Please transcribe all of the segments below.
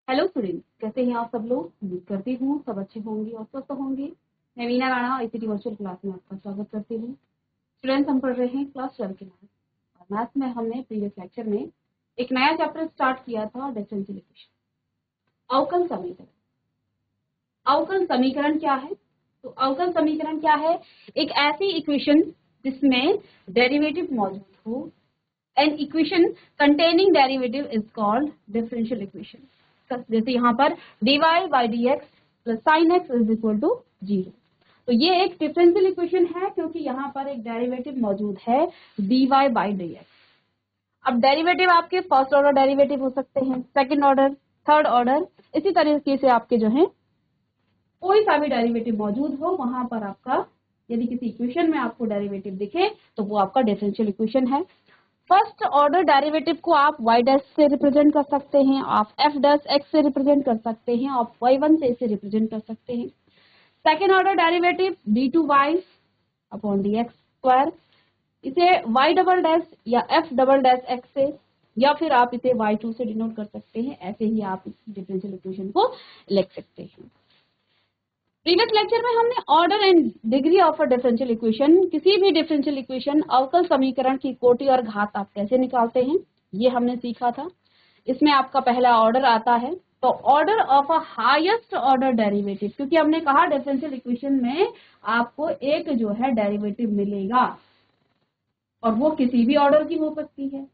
Hello student, कैसे हैं आप सब लोग। उम्मीद करती हूँ सब अच्छे होंगे और स्वस्थ होंगे। मैं Meena Rana ICT virtual class में आपका स्वागत करती हूँ। स्टूडेंट्स, हम पढ़ रहे हैं क्लास 12 के मैथ्स। और मैथ्स में हमने प्रीवियस लेक्चर में एक नया चैप्टर स्टार्ट किया था, डिफरेंशियल इक्वेशन, अवकल समीकरण। अवकल समीकरण क्या है? तो अवकल समीकरण क्या है? एक ऐसी इक्वेशन जिसमें डेरिवेटिव मौजूद हो। An equation containing derivative is called differential equation. जैसे यहाँ पर dy by D X plus sine X is equal to 0। तो ये एक डिफरेंशियल इक्वेशन है क्योंकि यहाँ पर एक डेरिवेटिव मौजूद है dy बाई डी एक्स। अब डेरिवेटिव आपके फर्स्ट ऑर्डर डेरिवेटिव हो सकते हैं, सेकंड ऑर्डर, थर्ड ऑर्डर, इसी तरीके से आपके जो है कोई सा भी डेरिवेटिव मौजूद हो वहां पर आपका यदि किसी इक्वेशन में आपको डेरिवेटिव दिखे तो वो आपका डिफरेंशियल इक्वेशन है। फर्स्ट ऑर्डर डेरिवेटिव को आप y डैश से रिप्रेजेंट कर सकते हैं, आप f डैश x से रिप्रेजेंट कर सकते हैं, आप y1 से इसे रिप्रेजेंट कर सकते हैं। Second order derivative d2y upon dx square, इसे y डबल डैश या f डबल डैश x से या फिर आप इसे y2 से डिनोट कर सकते हैं। ऐसे ही आप इस डिफरेंशियल इक्वेशन को लिख सकते हैं। प्रीवियस लेक्चर में हमने order and degree of a differential equation, किसी भी डिफरेंशियल इक्वेशन अवकल समीकरण की कोटि और घात आप कैसे निकालते हैं ये हमने सीखा था। इसमें आपका पहला ऑर्डर आता है, तो order of a highest order derivative, क्योंकि हमने कहा डिफरेंशियल इक्वेशन में आपको एक जो है डेरिवेटिव मिलेगा और वो किसी भी ऑर्डर की हो सकती है।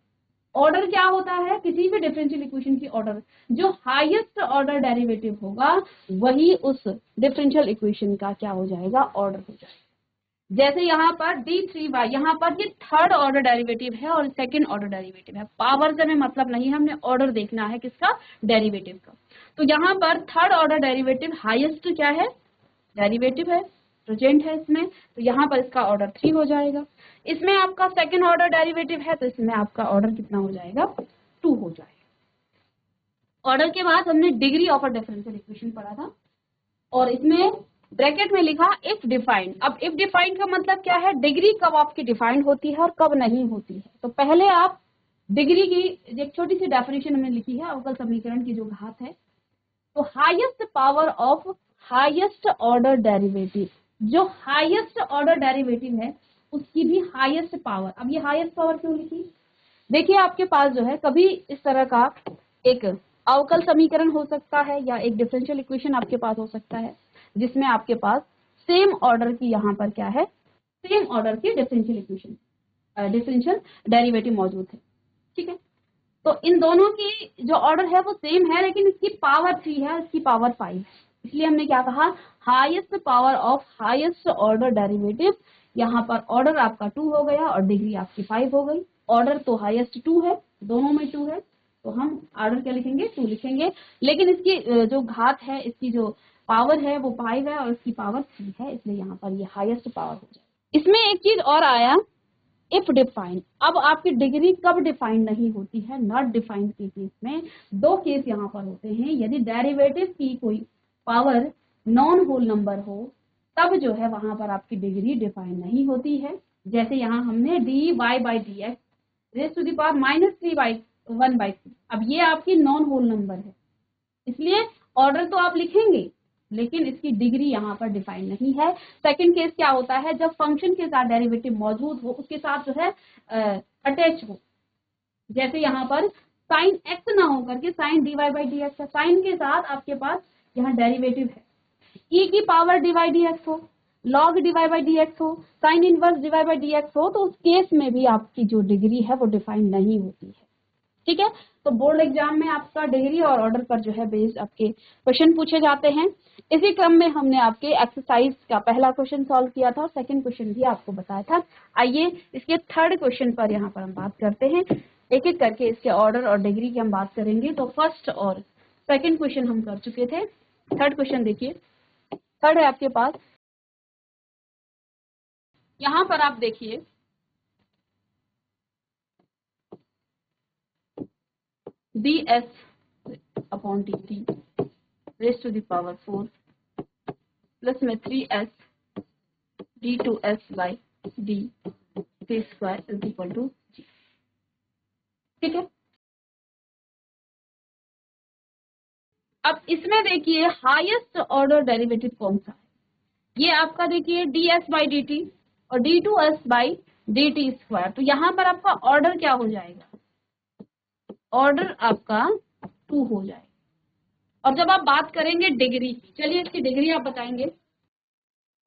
ऑर्डर क्या होता है? किसी भी डिफरेंशियल इक्वेशन की ऑर्डर, जो हाईएस्ट ऑर्डर डेरिवेटिव होगा वही उस डिफरेंशियल इक्वेशन का क्या हो जाएगा? ऑर्डर हो जाएगा। जैसे यहाँ पर d3y, यहाँ पर ये थर्ड ऑर्डर डेरिवेटिव है और सेकंड ऑर्डर डेरिवेटिव है। पावर से हमें मतलब नहीं, हमने ऑर्डर देखना है किसका? डेरिवेटिव का। तो यहाँ पर थर्ड ऑर्डर डेरिवेटिव हाईएस्ट क्या है? डेरिवेटिव है, प्रेजेंट है इसमें, तो यहाँ पर इसका ऑर्डर 3 हो जाएगा। इसमें आपका सेकंड ऑर्डर डेरिवेटिव है तो इसमें आपका ऑर्डर कितना हो जाएगा? 2 हो जाएगा। ऑर्डर के बाद हमने degree of a differential equation पढ़ा था और इसमें ब्रैकेट में लिखा इफ डिफाइंड। अब इफ डिफाइंड का मतलब क्या है? डिग्री कब आपकी डिफाइंड होती है और कब नहीं होती है। तो पहले आप डिग्री की एक छोटी सी डेफिनेशन हमने लिखी है अवकल समीकरण की जो घात है। तो highest power of highest order derivative, जो हाईएस्ट ऑर्डर डेरिवेटिव है उसकी भी हाईएस्ट पावर। अब ये हाईएस्ट पावर क्यों लिखी? देखिए आपके पास जो है कभी इस तरह का एक अवकल समीकरण हो सकता है या एक डिफरेंशियल इक्वेशन आपके पास हो सकता है जिसमें आपके पास सेम ऑर्डर की यहाँ पर क्या है? सेम ऑर्डर की डिफरेंशियल इक्वेशन, डिफरेंशियल डेरिवेटिव मौजूद है। ठीक है, तो इन दोनों की जो ऑर्डर है वो सेम है लेकिन इसकी पावर 3 है, इसकी पावर 5 है। इसलिए हमने क्या कहा? Highest power of highest order derivative. यहाँ पर ऑर्डर आपका 2 हो गया और डिग्री आपकी 5 हो गई। ऑर्डर तो हाईएस्ट 2 है, दोनों में 2 है, तो हम ऑर्डर क्या लिखेंगे? 2 लिखेंगे। लेकिन इसकी जो घात है, इसकी जो पावर है वो 5 है और इसकी पावर 3 है, इसलिए यहाँ पर ये हाईएस्ट पावर हो जाए। इसमें एक चीज और आया, इफ डिफाइंड। अब आपकी डिग्री कब डिफाइंड नहीं होती है? नॉट डिफाइंड के केस में दो केस यहाँ पर होते हैं। यदि डेरिवेटिव की कोई पावर नॉन होल नंबर हो तब जो है वहां पर आपकी डिग्री डिफाइंड नहीं होती है। जैसे यहाँ हमने dy by D X raise to the power -3/1/3। अब ये आपकी नॉन होल नंबर है, इसलिए ऑर्डर तो आप लिखेंगे लेकिन इसकी डिग्री यहाँ पर डिफाइन नहीं है। सेकंड केस क्या होता है? जब फंक्शन के साथ डेरिवेटिव मौजूद हो, उसके साथ जो है अटैच हो। जैसे यहाँ पर साइन एक्स ना होकर के sine dy by D X है, साइन के साथ आपके पास यहाँ डेरिवेटिव है, e की पावर dy डी एक्स हो, log dy by D X हो, sine inverse dy by D X हो, तो उस केस में भी आपकी जो डिग्री है वो डिफाइन नहीं होती है। ठीक है, तो बोर्ड एग्जाम में आपका डिग्री और ऑर्डर पर जो है बेस्ड आपके क्वेश्चन पूछे जाते हैं। इसी क्रम में हमने आपके एक्सरसाइज का पहला क्वेश्चन सॉल्व किया था और सेकंड क्वेश्चन भी आपको बताया था। आइए इसके थर्ड क्वेश्चन पर यहाँ पर हम बात करते हैं। एक एक करके इसके ऑर्डर और डिग्री की हम बात करेंगे। तो फर्स्ट और सेकंड क्वेश्चन हम कर चुके थे। थर्ड क्वेश्चन देखिए, थर्ड है आपके पास, यहाँ पर आप देखिए ds upon dt raise to the power 4 plus में 3s d2s by d t square is equal to g। ठीक है, अब इसमें देखिए हाईएस्ट ऑर्डर डेरिवेटिव कौन सा है, ये आपका देखिए ds बाई डी टी और d2s by D T square. तो यहाँ पर आपका ऑर्डर क्या हो जाएगा, ऑर्डर आपका 2 हो जाएगा। और जब आप बात करेंगे डिग्री की, चलिए इसकी डिग्री आप बताएंगे,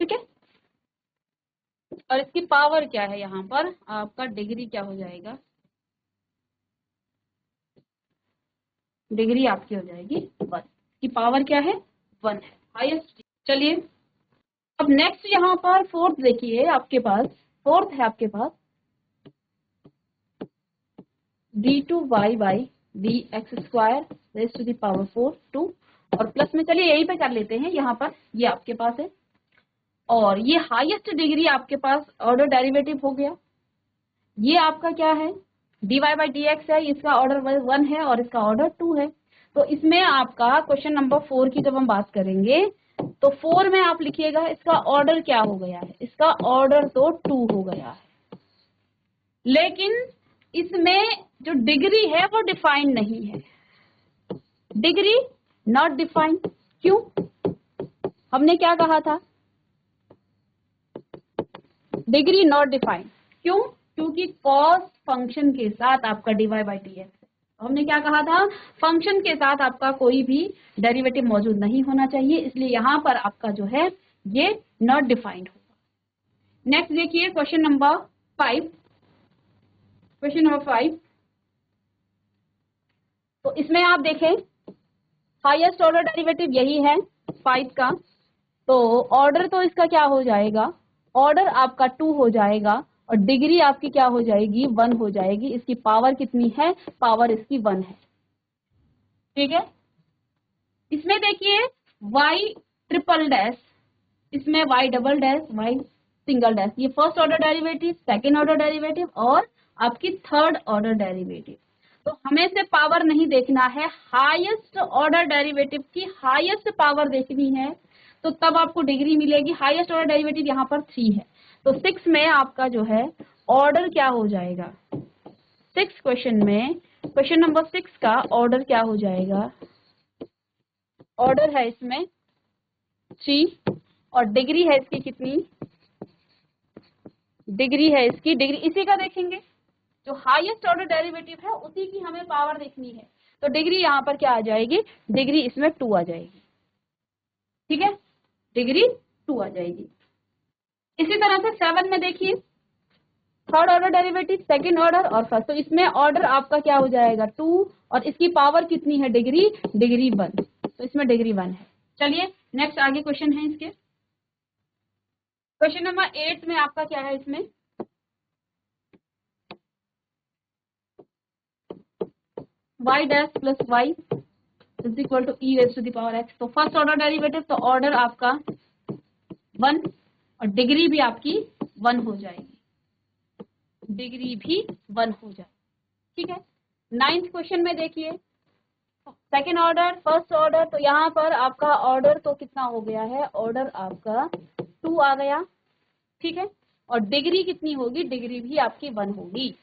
ठीक है, और इसकी पावर क्या है, यहाँ पर आपका डिग्री क्या हो जाएगा, डिग्री आपकी हो जाएगी 1, की पावर क्या है 1 है, हाईएस्ट। चलिए अब नेक्स्ट यहाँ पर फोर्थ देखिए, आपके पास फोर्थ है आपके पास d2y by D X square raise to the power 4 2, और प्लस में चलिए यहीं पे कर लेते हैं, यहाँ पर ये आपके पास है, और ये हाईएस्ट डिग्री आपके पास ऑर्डर डेरिवेटिव हो गया। ये आपका क्या है, dy बाई डी एक्स है, इसका ऑर्डर 1 है और इसका ऑर्डर 2 है। तो इसमें आपका क्वेश्चन नंबर 4 की जब हम बात करेंगे तो 4 में आप लिखिएगा इसका ऑर्डर क्या हो गया है, इसका ऑर्डर तो 2 हो गया है, लेकिन इसमें जो डिग्री है वो डिफाइंड नहीं है, डिग्री नॉट डिफाइंड। क्यों, हमने क्या कहा था, डिग्री नॉट डिफाइंड, क्यों, क्योंकि कॉस फंक्शन के साथ आपका dy बाई डी एक्स है। हमने क्या कहा था, फंक्शन के साथ आपका कोई भी डेरिवेटिव मौजूद नहीं होना चाहिए, इसलिए यहाँ पर आपका जो है ये नॉट डिफाइंड होगा। नेक्स्ट देखिए क्वेश्चन नंबर 5, क्वेश्चन नंबर 5, तो इसमें आप देखें हाईएस्ट ऑर्डर डेरिवेटिव यही है 5 का, तो ऑर्डर तो इसका क्या हो जाएगा, ऑर्डर आपका 2 हो जाएगा और डिग्री आपकी क्या हो जाएगी 1 हो जाएगी। इसकी पावर कितनी है, पावर इसकी 1 है, ठीक है। इसमें देखिए y ट्रिपल डैश, इसमें y double dash, y single dash, ये first order derivative, second order derivative और आपकी थर्ड ऑर्डर डेरिवेटिव। तो हमें से पावर नहीं देखना है, हाईएस्ट ऑर्डर डेरिवेटिव की हाईएस्ट पावर देखनी है, तो तब आपको डिग्री मिलेगी। हाईएस्ट ऑर्डर डेरिवेटिव यहाँ पर 3 है, तो 6 में आपका जो है ऑर्डर क्या हो जाएगा, 6 क्वेश्चन में, क्वेश्चन नंबर 6 का ऑर्डर क्या हो जाएगा, ऑर्डर है इसमें 3 और डिग्री है इसकी कितनी, डिग्री है इसकी, डिग्री इसी का देखेंगे, जो हाईएस्ट ऑर्डर डेरिवेटिव है उसी की हमें पावर देखनी है, तो डिग्री यहाँ पर क्या आ जाएगी, डिग्री इसमें 2 आ जाएगी, ठीक है, डिग्री 2 आ जाएगी। इसी तरह से 7 में देखिए third order derivative, second order और फर्स्ट, तो इसमें ऑर्डर आपका क्या हो जाएगा 2 और इसकी पावर कितनी है, डिग्री, डिग्री 1, तो इसमें डिग्री 1 है। चलिए नेक्स्ट आगे क्वेश्चन है इसके, क्वेश्चन नंबर 8 में आपका क्या है, इसमें y dash plus y is equal to e raise to the power x, तो फर्स्ट ऑर्डर डेरिवेटिव, तो ऑर्डर आपका 1 और डिग्री भी आपकी 1 हो जाएगी, डिग्री भी 1 हो जाएगी, ठीक है। 9th क्वेश्चन में देखिए सेकेंड ऑर्डर फर्स्ट ऑर्डर, तो यहाँ पर आपका ऑर्डर तो कितना हो गया है, ऑर्डर आपका 2 आ गया, ठीक है, और डिग्री कितनी होगी, डिग्री भी आपकी 1 होगी।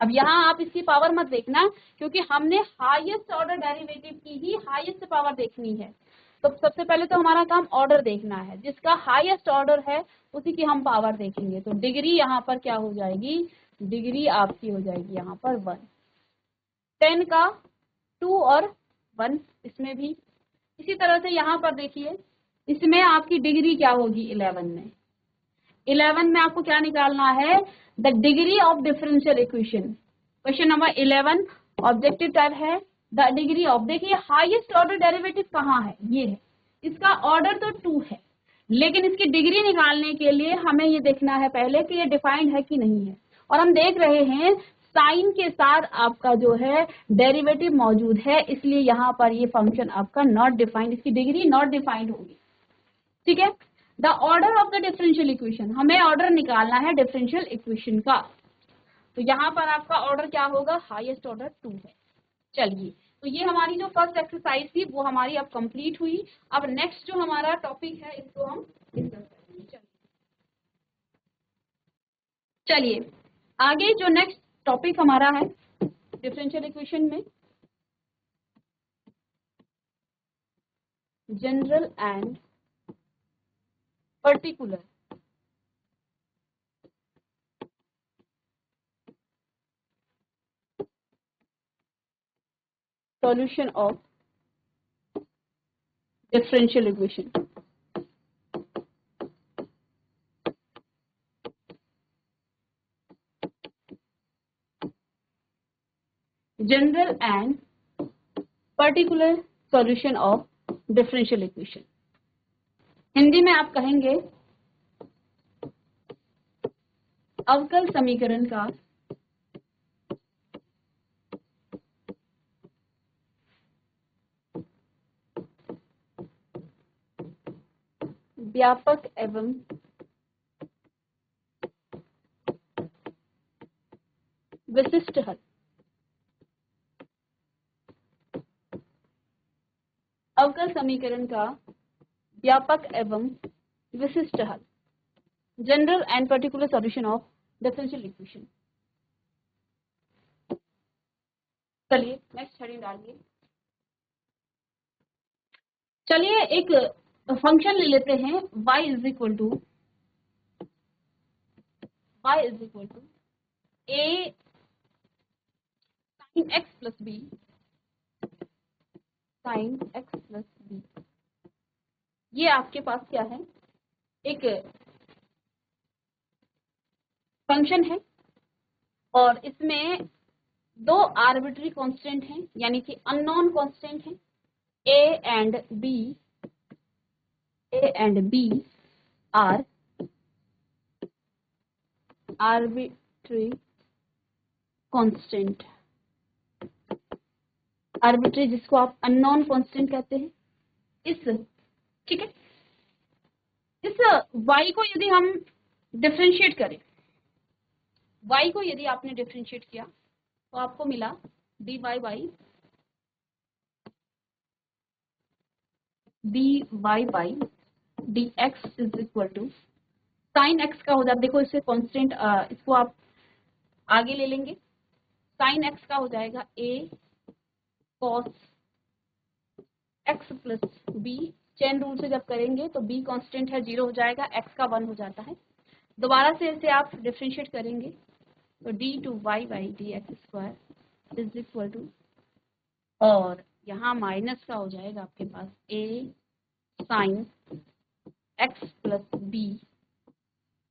अब यहाँ आप इसकी पावर मत देखना, क्योंकि हमने हाईएस्ट ऑर्डर डेरिवेटिव की ही हाईएस्ट पावर देखनी है, तो सबसे पहले तो हमारा काम ऑर्डर देखना है, जिसका हाईएस्ट ऑर्डर है उसी की हम पावर देखेंगे। तो डिग्री यहाँ पर क्या हो जाएगी, डिग्री आपकी हो जाएगी यहाँ पर 1, 10 का 2 और 1 इसमें भी। इसी तरह से यहाँ पर देखिए इसमें आपकी डिग्री क्या होगी 11 में, 11 में आपको क्या निकालना है, the degree of differential equation. Question number 11 objective type है, द डिग्री ऑफ, देखिए हाईएस्ट ऑर्डर डेरिवेटिव कहाँ है, ये है, इसका ऑर्डर तो 2 है, लेकिन इसकी डिग्री निकालने के लिए हमें ये देखना है पहले कि ये डिफाइंड है कि नहीं है, और हम देख रहे हैं साइन के साथ आपका जो है डेरिवेटिव मौजूद है, इसलिए यहाँ पर ये फंक्शन आपका नॉट डिफाइंड, इसकी डिग्री नॉट डिफाइंड होगी, ठीक है। The order of the differential equation, हमें ऑर्डर निकालना है डिफरेंशियल इक्वेशन का, तो यहाँ पर आपका ऑर्डर क्या होगा, हाईएस्ट ऑर्डर 2 है। चलिए तो ये हमारी जो फर्स्ट एक्सरसाइज थी वो हमारी अब कंप्लीट हुई। अब नेक्स्ट जो हमारा टॉपिक है इसको हम डिस्कस करेंगे। चलिए आगे जो नेक्स्ट टॉपिक हमारा है डिफरेंशियल इक्वेशन में, general and particular solution of differential equation. General and particular solution of differential equation. Hindi में आप कहेंगे अवकल समीकरण का व्यापक एवं विशिष्ट हल। अवकल समीकरण का व्यापक एवं विशिष्ट हल, general and particular solution of differential equation. चलिए नेक्स्ट हेडिंग डालिए। चलिए एक फंक्शन ले लेते हैं y is equal to a sin x plus b sin x plus b। ये आपके पास क्या है, एक फंक्शन है और इसमें दो आर्बिट्री कांस्टेंट हैं, यानी कि अननोन कांस्टेंट हैं। a and b are arbitrary constant, arbitrary जिसको आप अननोन कांस्टेंट कहते हैं। ठीक है, इस y को यदि हम डिफरेंशिएट करें, y को यदि आपने डिफरेंशिएट किया तो आपको मिला dy by dx is equal to sine x का हो जाता, देखो इससे कांस्टेंट, इसको आप आगे ले लेंगे, साइन x का हो जाएगा a cos x plus b। Chain rule से जब करेंगे तो b कांस्टेंट है, 0 हो जाएगा, x का 1 हो जाता है। दोबारा से इसे आप डिफरेंशिएट करेंगे तो d2y by dx square is equal to, और यहाँ माइनस का हो जाएगा आपके पास a sine x plus b,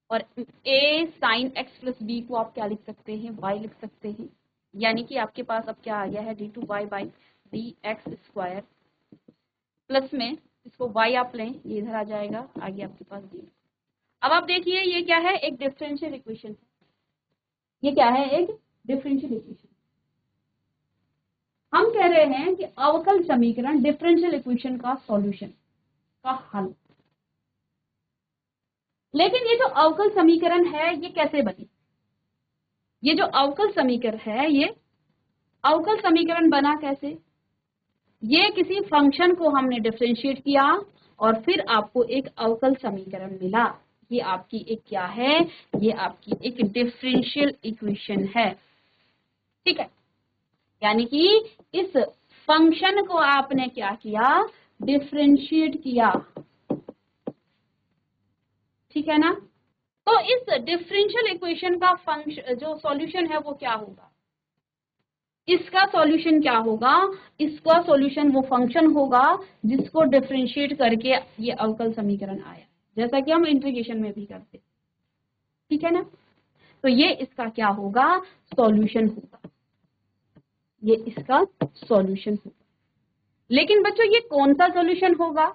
और a sine x plus b को आप क्या लिख सकते हैं, y लिख सकते हैं। यानी कि आपके पास अब क्या आ गया है, d2y by dx square plus में इसको y आप लें, ये इधर आ जाएगा, आगे आपके पास d। अब आप देखिए ये क्या है, एक डिफरेंशियल इक्वेशन है। ये क्या है, एक डिफरेंशियल इक्वेशन। हम कह रहे हैं कि अवकल समीकरण डिफरेंशियल इक्वेशन का सॉल्यूशन का हल। लेकिन ये जो अवकल समीकरण है ये कैसे बनी, ये जो अवकल समीकरण है ये अवकल समीकरण बना कैसे, ये किसी फंक्शन को हमने डिफरेंशिएट किया और फिर आपको एक अवकल समीकरण मिला। ये आपकी एक क्या है, ये आपकी एक डिफरेंशियल इक्वेशन है। ठीक है, यानी कि इस फंक्शन को आपने क्या किया, डिफरेंशिएट किया। ठीक है ना, तो इस डिफरेंशियल इक्वेशन का फंक्शन जो सॉल्यूशन है वो क्या होगा, इसका सॉल्यूशन क्या होगा, इसका सॉल्यूशन वो फंक्शन होगा जिसको डिफरेंशिएट करके ये अवकल समीकरण आया, जैसा कि हम इंटीग्रेशन में भी करते। ठीक है ना, तो ये इसका क्या होगा, सॉल्यूशन होगा, ये इसका सॉल्यूशन होगा। लेकिन बच्चों ये कौन सा सॉल्यूशन होगा,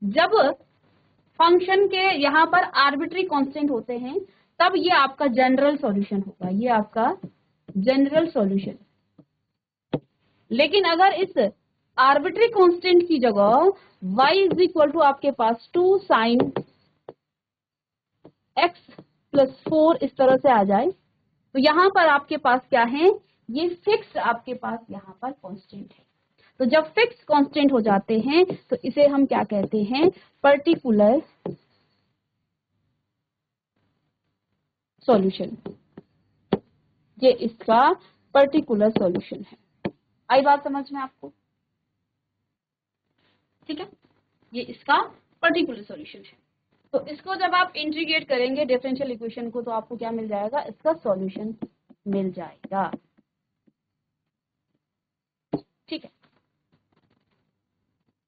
जब फंक्शन के यहाँ पर आर्बिट्री कांस्टेंट होते हैं तब ये आपका जनरल सॉल्यूशन होगा, ये आपका जनरल सॉल्यूशन। लेकिन अगर इस आर्बिट्री कांस्टेंट की जगह y इज इक्वल टू आपके पास 2 साइन x प्लस 4 इस तरह से आ जाए तो यहाँ पर आपके पास क्या है, ये फिक्स आपके पास यहाँ पर कांस्टेंट है। तो जब फिक्स कांस्टेंट हो जाते हैं तो इसे हम क्या कहते हैं, पर्टिकुलर सॉल्यूशन। ये इसका पर्टिकुलर सॉल्यूशन है। आई बात समझ में आपको? ठीक है, ये इसका पर्टिकुलर सॉल्यूशन है। तो इसको जब आप इंटीग्रेट करेंगे डिफरेंशियल इक्वेशन को, तो आपको क्या मिल जाएगा, इसका सॉल्यूशन मिल जाएगा। ठीक है,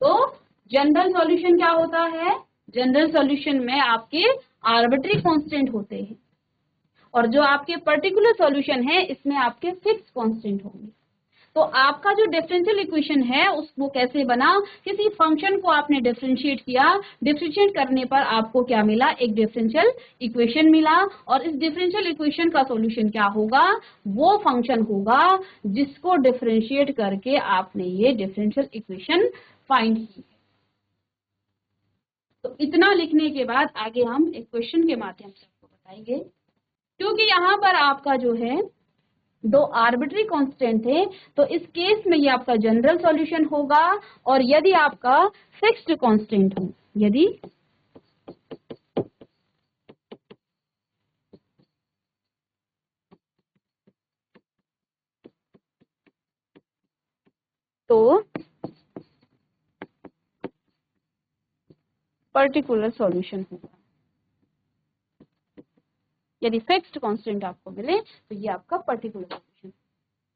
तो जनरल सॉल्यूशन क्या होता है, जनरल सॉल्यूशन में आपके आर्बिट्री कांस्टेंट होते हैं, और जो आपके पर्टिकुलर सॉल्यूशन है इसमें आपके फिक्स कांस्टेंट होंगे। तो आपका जो डिफरेंशियल इक्वेशन है उसको कैसे बना, किसी फंक्शन को आपने डिफरेंशिएट किया, डिफरेंशिएट करने पर आपको क्या मिला, एक डिफरेंशियल इक्वेशन मिला, और इस डिफरेंशियल इक्वेशन का सॉल्यूशन क्या होगा, वो फंक्शन होगा जिसको डिफरेंशिएट करके आपने ये डिफरेंशियल इक्वेशन फाइंड की। तो इतना लिखने के बाद आगे हम एक क्वेश्चन के माध्यम से आपको बताएंगे, क्योंकि यहाँ पर आपका जो है दो आर्बिट्री कांस्टेंट थे, तो इस केस में ये आपका जनरल सॉल्यूशन होगा। और यदि आपका फिक्स्ड कांस्टेंट हो, यदि तो पर्टिकुलर सॉल्यूशन होगा। यदि फिक्स्ड कांस्टेंट आपको मिले तो ये आपका पर्टिकुलर सॉल्यूशन।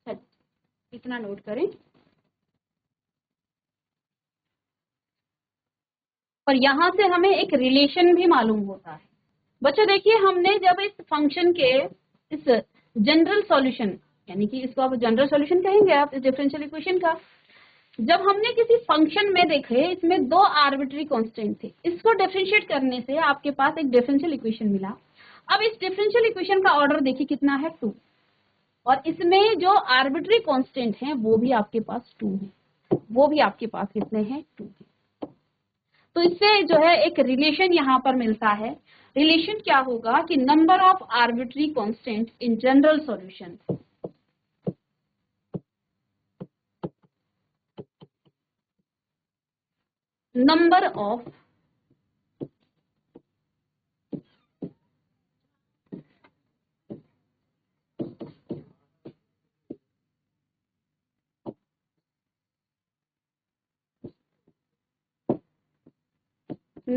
चलिए इतना नोट करें। और यहां से हमें एक रिलेशन भी मालूम होता है। बच्चों देखिए, हमने जब इस फंक्शन के इस जनरल सॉल्यूशन, यानी कि इसको आप जनरल सॉल्यूशन कहेंगे आप इस डिफरेंशियल इक्वेशन का, जब हमने किसी फंक्शन में देखे इसमें दो आर्बिट्री कांस्टेंट थे, इसको डिफरेंशिएट करने से आपके पास एक डिफरेंशियल इक्वेशन मिला। अब इस डिफरेंशियल इक्वेशन का ऑर्डर देखिए कितना है, 2, और इसमें जो आर्बिट्री कांस्टेंट है वो भी आपके पास 2 है, वो भी आपके पास कितने हैं, 2 है। तो इससे जो है एक रिलेशन यहाँ पर मिलता है। रिलेशन क्या होगा कि number of arbitrary constant in general solution, number of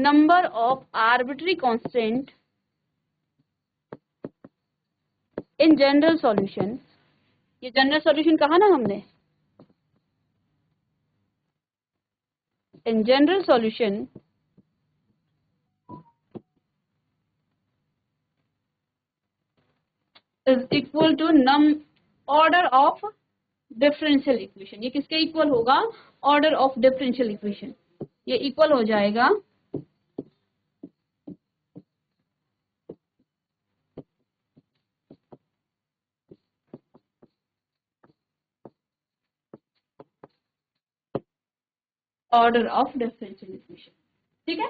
number of arbitrary constant in general solution, ये जनरल सॉल्यूशन कहा ना हमने, in general solution is equal to order of differential equation। ये किसके इक्वल होगा, ऑर्डर ऑफ डिफरेंशियल इक्वेशन, ये equal हो जाएगा ऑर्डर ऑफ डिफरेंशियल इक्वेशन। ठीक है,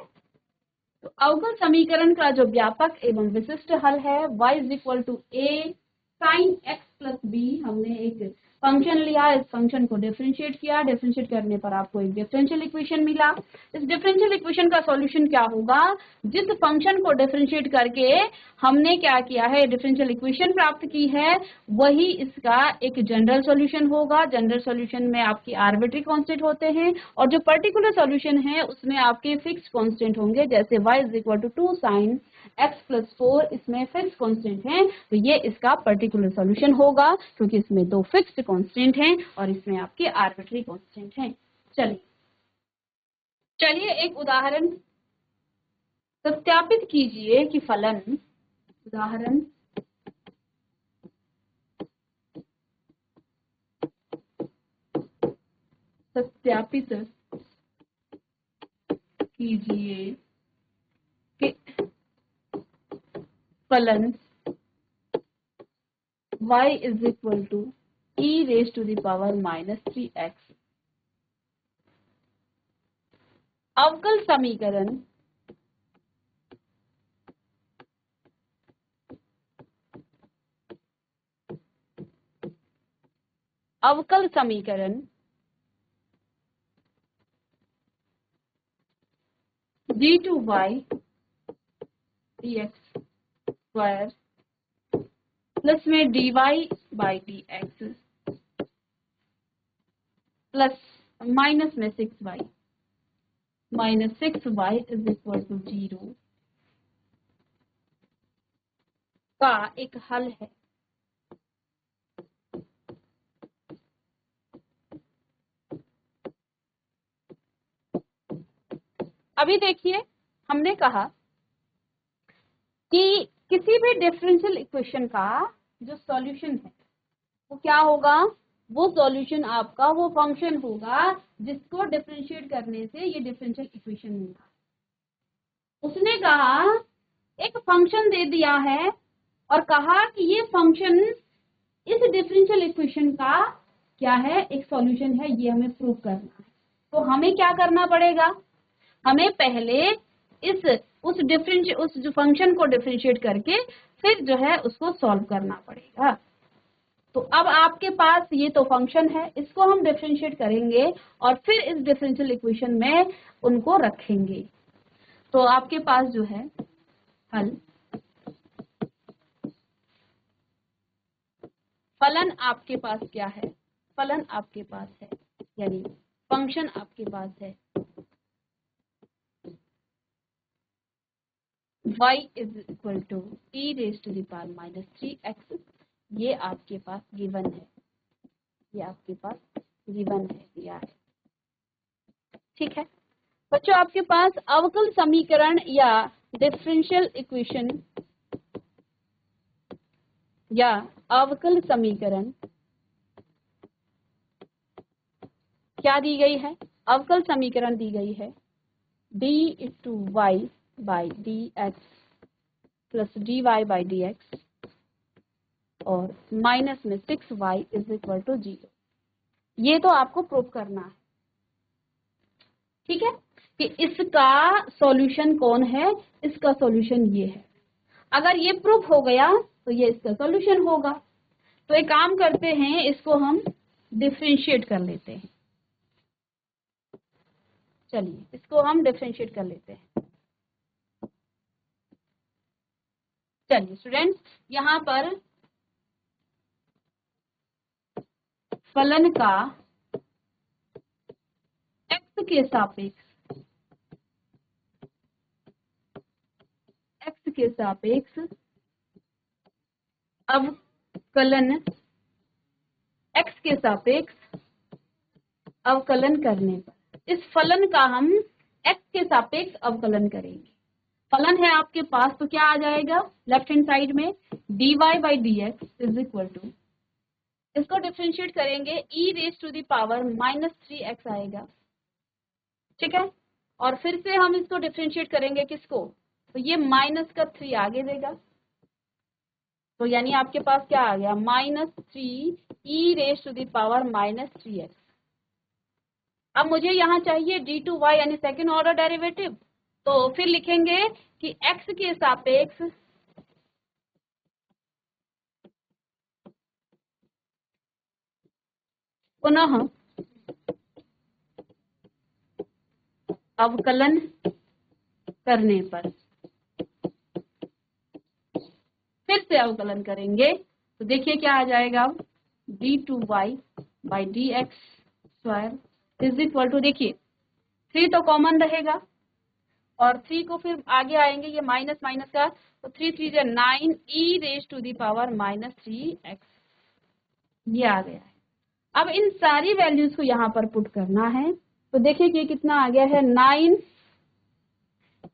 तो अवकल समीकरण का जो व्यापक एवं विशिष्ट हल है y is equal to a sine x plus B. हमने एक फंक्शन लिया, इस फंक्शन को डिफरेंशिएट किया, डिफरेंशिएट करने पर आपको एक डिफरेंशियल इक्वेशन मिला। इस डिफरेंशियल इक्वेशन का सॉल्यूशन क्या होगा, जिस फंक्शन को डिफरेंशिएट करके हमने क्या किया है, डिफरेंशियल इक्वेशन प्राप्त की है, वही इसका एक जनरल सॉल्यूशन होगा। जनरल सॉल्यूशन में आपकी आर्बिट्री कांस्टेंट होते हैं, और जो पर्टिकुलर सॉल्यूशन है उसमें आपके फिक्स कांस्टेंट होंगे, जैसे y is equal to 2 sine x plus 4, इसमें फिक्स कांस्टेंट है, तो ये इसका पर्टिकुलर सॉल्यूशन होगा, क्योंकि इसमें दो फिक्स्ड कांस्टेंट हैं और इसमें आपके आर्बिट्री कांस्टेंट हैं। चलिए एक उदाहरण सत्यापित कीजिए कि फलन, उदाहरण सत्यापित कीजिए कि फलन y is equal to e raise to the power minus 3x अवकल समीकरण d2y dx स्क्वायर प्लस में dy by dx plus minus में 6y -6y is equal to 0 का एक हल है। अभी देखिए, हमने कहा कि किसी भी डिफरेंशियल इक्वेशन का जो सॉल्यूशन है वो क्या होगा, वो सॉल्यूशन आपका वो फंक्शन होगा जिसको डिफरेंशिएट करने से ये डिफरेंशियल इक्वेशन होगा। उसने कहा एक फंक्शन दे दिया है और कहा कि ये फंक्शन इस डिफरेंशियल इक्वेशन का क्या है, एक सॉल्यूशन है, ये हमें प्रूव करना है। तो हमें क्या करना पड़ेगा, हमें पहले उस जो फंक्शन को डिफरेंशिएट करके फिर जो है उसको सॉल्व करना पड़ेगा। तो अब आपके पास ये तो फंक्शन है, इसको हम डिफरेंशिएट करेंगे और फिर इस डिफरेंशियल इक्वेशन में उनको रखेंगे। तो आपके पास जो है हल, फलन आपके पास क्या है, फलन आपके पास है यानी फंक्शन आपके पास है y is equal to e raise to the power -3x, ये आपके पास गिवन है, ये आपके पास गिवन है, दिया है। ठीक है बच्चों, आपके पास अवकल समीकरण या डिफरेंशियल इक्वेशन या अवकल समीकरण क्या दी गई है, अवकल समीकरण दी गई है d/y by dx plus dy by dx और माइनस में 6y इज इक्वल टू 0। ये तो आपको प्रूव करना है, ठीक है, कि इसका सॉल्यूशन कौन है, इसका सॉल्यूशन ये है। अगर ये प्रूफ हो गया तो ये इसका सॉल्यूशन होगा। तो एक काम करते हैं, इसको हम डिफरेंशिएट कर लेते हैं। चलिए इसको हम डिफरेंशिएट कर लेते हैं। चलिए स्टूडेंट्स, यहाँ पर फलन का x के सापेक्ष अवकलन, x के सापेक्ष अवकलन करने पर इस फलन का हम x के सापेक्ष अवकलन करेंगे। फलन है आपके पास तो क्या आ जाएगा, लेफ्ट हैंड साइड में dy by dx is equal to, इसको डिफरेंशिएट करेंगे e raise to the power -3x आएगा। ठीक है, और फिर से हम इसको डिफरेंशिएट करेंगे किसको, तो ये माइनस का 3 आगे देगा, तो यानी आपके पास क्या आ गया, -3 e raise to the power -3x। अब मुझे यहाँ चाहिए d/y यानी सेकेंड ऑर्डर डेरिवेटिव, तो फिर लिखेंगे कि x के सापेक्ष पुनः अवकलन करने पर, फिर से अवकलन करेंगे तो देखिए क्या आ जाएगा, d/y by dx square is equal to, देखिए 3 तो कॉमन रहेगा और 3 को फिर आगे आएंगे ये माइनस माइनस का, तो 3 3 जा 9 e raise to the power -3x, ये आ गया है। अब इन सारी वैल्यूज को यहाँ पर पुट करना है, तो देखिए कि कितना आ गया है, 9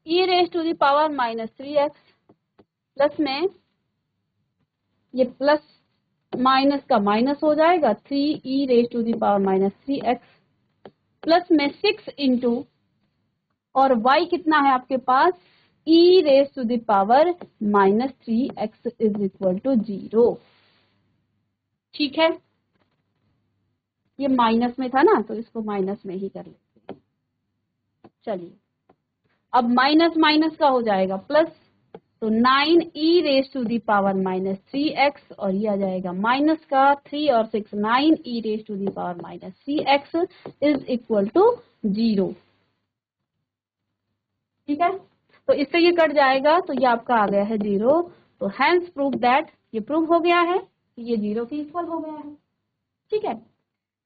e raise to the power -3x plus में ये प्लस माइनस का माइनस हो जाएगा, 3 e raise to the power -3x plus में 6 इंटू, और y कितना है आपके पास, e raise to the power -3x is equal to 0। ठीक है, ये माइनस में था ना तो इसको माइनस में ही कर लेते हैं। चलिए अब माइनस माइनस का हो जाएगा प्लस, तो 9 e raise to the power -3x और ये आ जाएगा माइनस का 3 और 6 9 e raise to the power -3x is equal to 0। ठीक है, तो इससे ये कट जाएगा तो ये आपका आ गया है 0। तो हैंस प्रूव दैट, ये प्रूव हो गया है कि ये 0 के इक्वल हो गया है। ठीक है,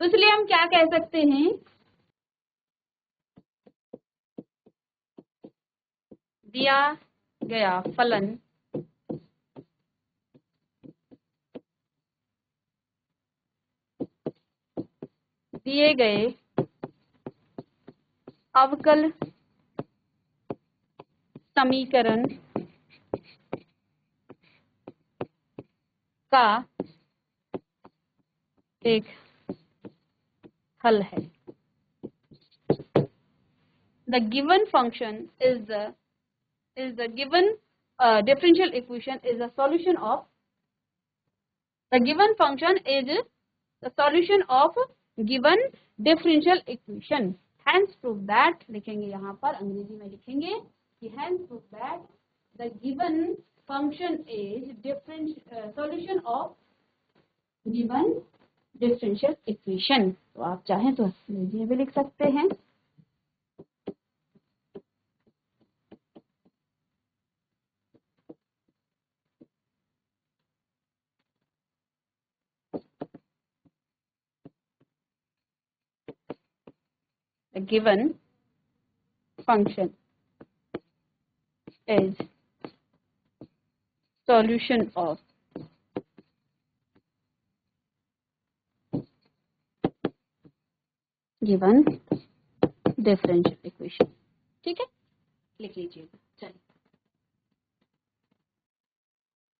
तो इसलिए हम क्या कह सकते हैं, दिया गया फलन दिए गए अवकल समीकरण का एक हल है। The given function is the given differential equation is a solution of the given function is the solution of given differential equation. Hence prove that लिखेंगे यहाँ पर अंग्रेजी में लिखेंगे कि hence prove that the given function is solution of given differential equation. तो आप चाहें तो अंग्रेजी में भी लिख सकते हैं। The given function is solution of given differential equation. ठीक है, लिख लीजिएगा। चलिए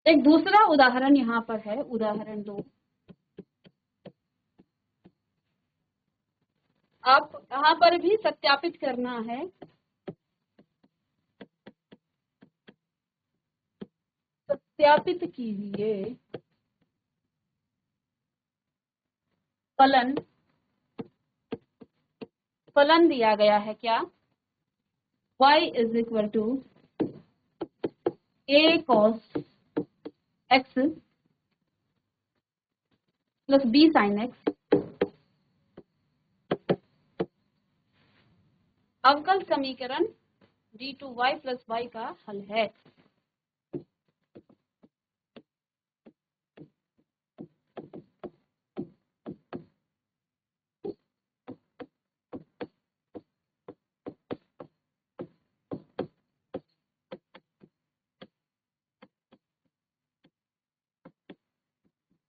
एक दूसरा उदाहरण यहाँ पर है, उदाहरण 2। आप यहाँ पर भी सत्यापित करना है। सत्यापित कीजिए फलन दिया गया है क्या, y is equal to a cos x plus b sin x अवकल समीकरण d2y प्लस y का हल है।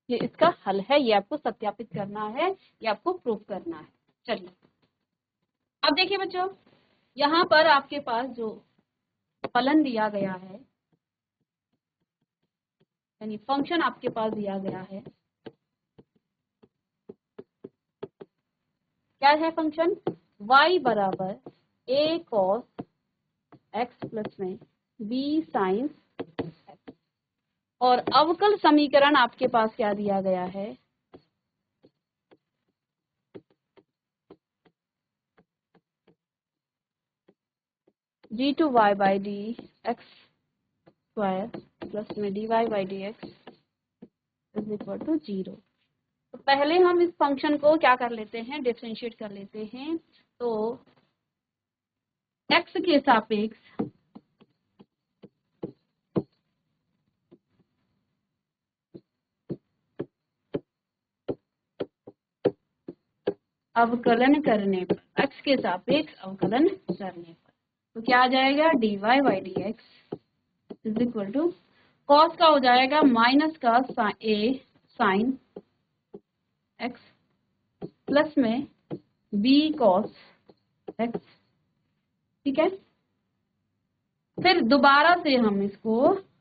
ये इसका हल है, ये आपको सत्यापित करना है, ये आपको प्रूव करना है। चलिए अब देखिए बच्चों, यहाँ पर आपके पास जो फलन दिया गया है, यानी फंक्शन आपके पास दिया गया है, क्या है फंक्शन, y बराबर a cos x प्लस में b sin x, और अवकल समीकरण आपके पास क्या दिया गया है, d2y by D X square plus में dy by D X is equal to 0। तो पहले हम इस फंक्शन को क्या कर लेते हैं, डिफरेंशिएट कर लेते हैं। तो x के सापेक्ष अवकलन करने पर, x के सापेक्ष अवकलन करने पर तो क्या आ जाएगा, dy by D X is equal to cos का हो जाएगा माइनस का a साइन x प्लस में b कॉस x। ठीक है, फिर दोबारा से हम इसको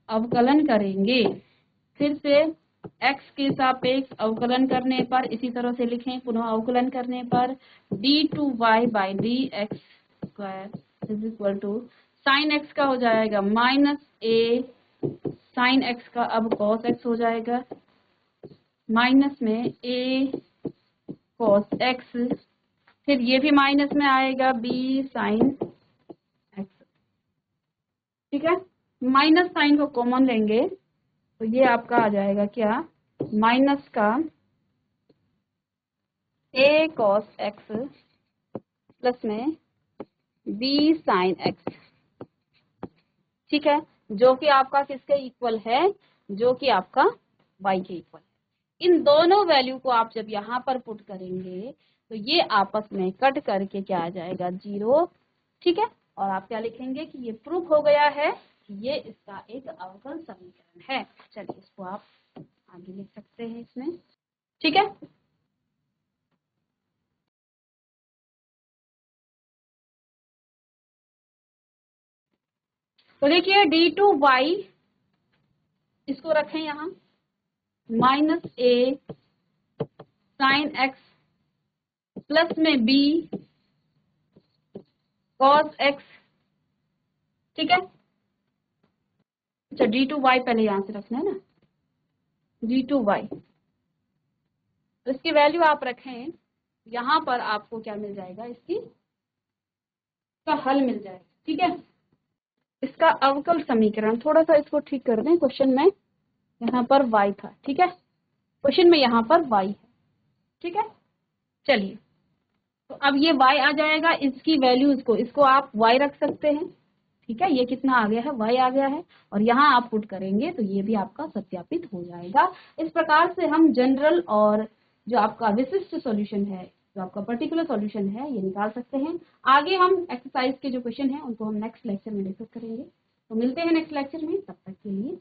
अवकलन करेंगे, फिर से x के सापेक्ष अवकलन करने पर, इसी तरह से लिखें पुनः अवकलन करने पर d2y by D X square is equal to sine x का हो जाएगा माइनस a साइन x का अब cos x हो जाएगा माइनस में a cos x, फिर ये भी माइनस में आएगा b साइन x। ठीक है, माइनस साइन को कॉमन लेंगे तो ये आपका आ जाएगा क्या, माइनस का a cos x प्लस में b साइन x। ठीक है, जो कि आपका किसके इक्वल है, जो कि आपका y के इक्वल है। इन दोनों वैल्यू को आप जब यहाँ पर पुट करेंगे तो ये आपस में कट करके क्या आ जाएगा, 0। ठीक है, और आप क्या लिखेंगे कि ये प्रूफ हो गया है कि ये इसका एक अवकल समीकरण है। चलिए इसको आप आगे लिख सकते हैं इसमें, ठीक है। तो देखिए d2y इसको रखें यहाँ -a sin x प्लस में b cos x, ठीक है। अच्छा d2y पहले यहां से रखना है ना, d2y, तो इसकी वैल्यू आप रखें यहां पर, आपको क्या मिल जाएगा, इसकी का हल मिल जाएगा, ठीक है। इसका अवकल समीकरण, थोड़ा सा इसको ठीक कर दें, क्वेश्चन में यहाँ पर y था, ठीक है, क्वेश्चन में यहाँ पर y है, ठीक है। चलिए तो अब ये y आ जाएगा, इसकी वैल्यू इसको आप y रख सकते हैं, ठीक है। ये कितना आ गया है, y आ गया है, और यहाँ आप पुट करेंगे तो ये भी आपका सत्यापित हो जाएगा। इस प्रकार से हम जनरल और जो आपका विशिष्ट सॉल्यूशन है, जो आपका पर्टिकुलर सॉल्यूशन है, ये निकाल सकते हैं। आगे हम एक्सरसाइज के जो क्वेश्चन है उनको हम नेक्स्ट लेक्चर में डिस्कस करेंगे। तो मिलते हैं नेक्स्ट लेक्चर में, तब तक के लिए